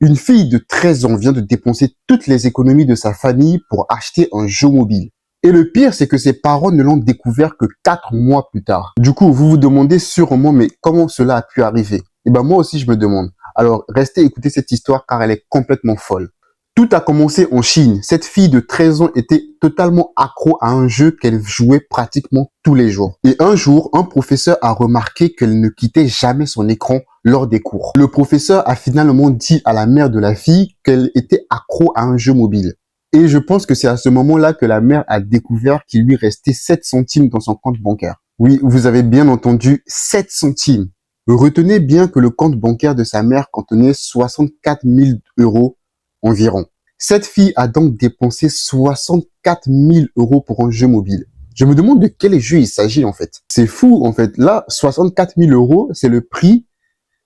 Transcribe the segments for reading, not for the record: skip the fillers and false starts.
Une fille de 13 ans vient de dépenser toutes les économies de sa famille pour acheter un jeu mobile. Et le pire, c'est que ses parents ne l'ont découvert que 4 mois plus tard. Du coup, vous vous demandez sûrement, mais comment cela a pu arriver? Eh ben, moi aussi, je me demande. Alors, restez écouter cette histoire car elle est complètement folle. Tout a commencé en Chine. Cette fille de 13 ans était totalement accro à un jeu qu'elle jouait pratiquement tous les jours. Et un jour, un professeur a remarqué qu'elle ne quittait jamais son écran lors des cours. Le professeur a finalement dit à la mère de la fille qu'elle était accro à un jeu mobile. Et je pense que c'est à ce moment-là que la mère a découvert qu'il lui restait 7 centimes dans son compte bancaire. Oui, vous avez bien entendu, 7 centimes. Retenez bien que le compte bancaire de sa mère contenait 64 000 euros environ. Cette fille a donc dépensé 64 000 euros pour un jeu mobile. Je me demande de quel jeu il s'agit en fait. C'est fou en fait. Là, 64 000 euros, c'est le prix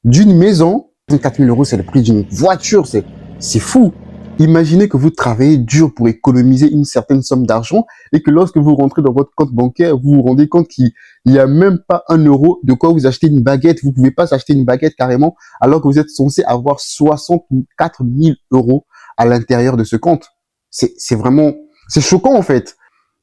d'une maison. 64 000 euros, c'est le prix d'une voiture. C'est fou. Imaginez que vous travaillez dur pour économiser une certaine somme d'argent et que lorsque vous rentrez dans votre compte bancaire, vous vous rendez compte qu'il n'y a même pas 1 euro de quoi vous acheter une baguette. Vous pouvez pas s'acheter une baguette carrément alors que vous êtes censé avoir 64 000 euros à l'intérieur de ce compte. C'est vraiment, c'est choquant en fait.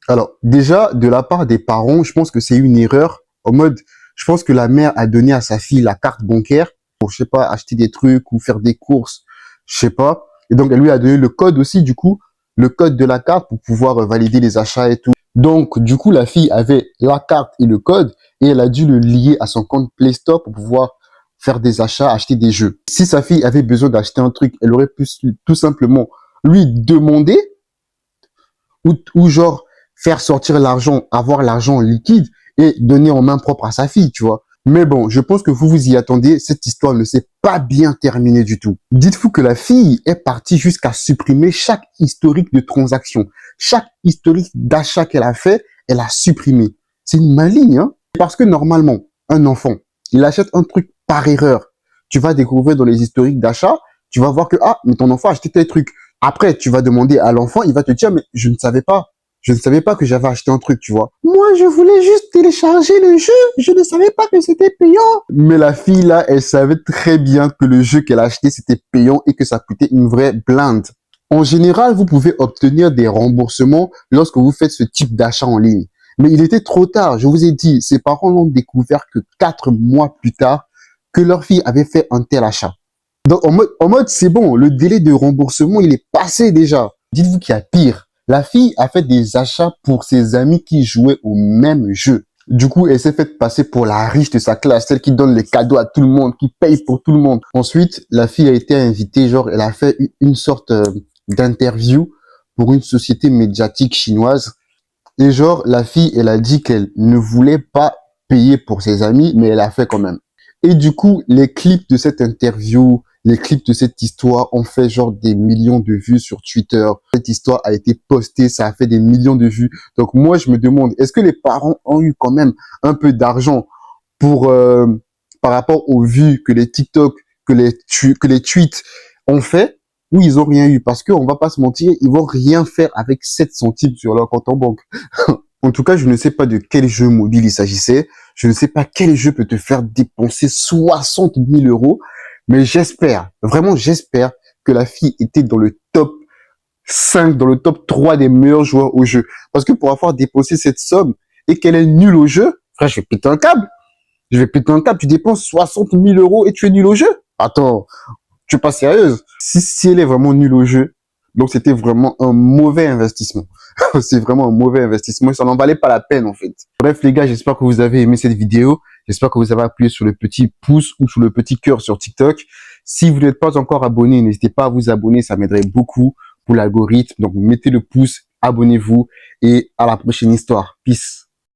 Alors déjà, de la part des parents, je pense que c'est une erreur. En mode, je pense que la mère a donné à sa fille la carte bancaire pour, je sais pas, acheter des trucs ou faire des courses, je sais pas. Et donc, elle lui a donné le code aussi, du coup, le code de la carte pour pouvoir valider les achats et tout. Donc, du coup, la fille avait la carte et le code et elle a dû le lier à son compte Play Store pour pouvoir faire des achats, acheter des jeux. Si sa fille avait besoin d'acheter un truc, elle aurait pu tout simplement lui demander ou genre faire sortir l'argent, avoir l'argent liquide et donner en main propre à sa fille, tu vois. Mais bon, je pense que vous vous y attendez, cette histoire ne s'est pas bien terminée du tout. Dites-vous que la fille est partie jusqu'à supprimer chaque historique de transaction. Chaque historique d'achat qu'elle a fait, elle a supprimé. C'est une maligne, hein. Parce que normalement, un enfant, il achète un truc par erreur. Tu vas découvrir dans les historiques d'achat, tu vas voir que, ah, mais ton enfant a acheté tel truc. Après, tu vas demander à l'enfant, il va te dire, mais je ne savais pas. Je ne savais pas que j'avais acheté un truc, tu vois. Moi, je voulais juste télécharger le jeu. Je ne savais pas que c'était payant. Mais la fille, là, elle savait très bien que le jeu qu'elle a acheté, c'était payant et que ça coûtait une vraie blinde. En général, vous pouvez obtenir des remboursements lorsque vous faites ce type d'achat en ligne. Mais il était trop tard. Je vous ai dit, ses parents l'ont découvert que 4 mois plus tard que leur fille avait fait un tel achat. Donc, en mode, c'est bon, le délai de remboursement, il est passé déjà. Dites-vous qu'il y a pire. La fille a fait des achats pour ses amis qui jouaient au même jeu. Du coup, elle s'est fait passer pour la riche de sa classe, celle qui donne les cadeaux à tout le monde, qui paye pour tout le monde. Ensuite, la fille a été invitée, genre, elle a fait une sorte d'interview pour une société médiatique chinoise. Et genre, la fille, elle a dit qu'elle ne voulait pas payer pour ses amis, mais elle a fait quand même. Et du coup, les clips de cette interview, les clips de cette histoire ont fait genre des millions de vues sur Twitter. Cette histoire a été postée, ça a fait des millions de vues. Donc moi, je me demande, est-ce que les parents ont eu quand même un peu d'argent pour par rapport aux vues que les TikTok, que les tweets ont fait, ou ils ont rien eu? Parce qu'on va pas se mentir, ils vont rien faire avec 7 centimes sur leur compte en banque. En tout cas, je ne sais pas de quel jeu mobile il s'agissait. Je ne sais pas quel jeu peut te faire dépenser 60 000 euros. Mais j'espère, vraiment j'espère que la fille était dans le top 5, dans le top 3 des meilleurs joueurs au jeu. Parce que pour avoir dépensé cette somme et qu'elle est nulle au jeu, frère, je vais péter un câble. Je vais péter un câble. Tu dépenses 60 000 euros et tu es nul au jeu. Attends, tu es pas sérieuse. Si elle est vraiment nulle au jeu, donc c'était vraiment un mauvais investissement. C'est vraiment un mauvais investissement. Ça n'en valait pas la peine, en fait. Bref, les gars, j'espère que vous avez aimé cette vidéo. J'espère que vous avez appuyé sur le petit pouce ou sur le petit cœur sur TikTok. Si vous n'êtes pas encore abonné, n'hésitez pas à vous abonner. Ça m'aiderait beaucoup pour l'algorithme. Donc, mettez le pouce, abonnez-vous et à la prochaine histoire. Peace.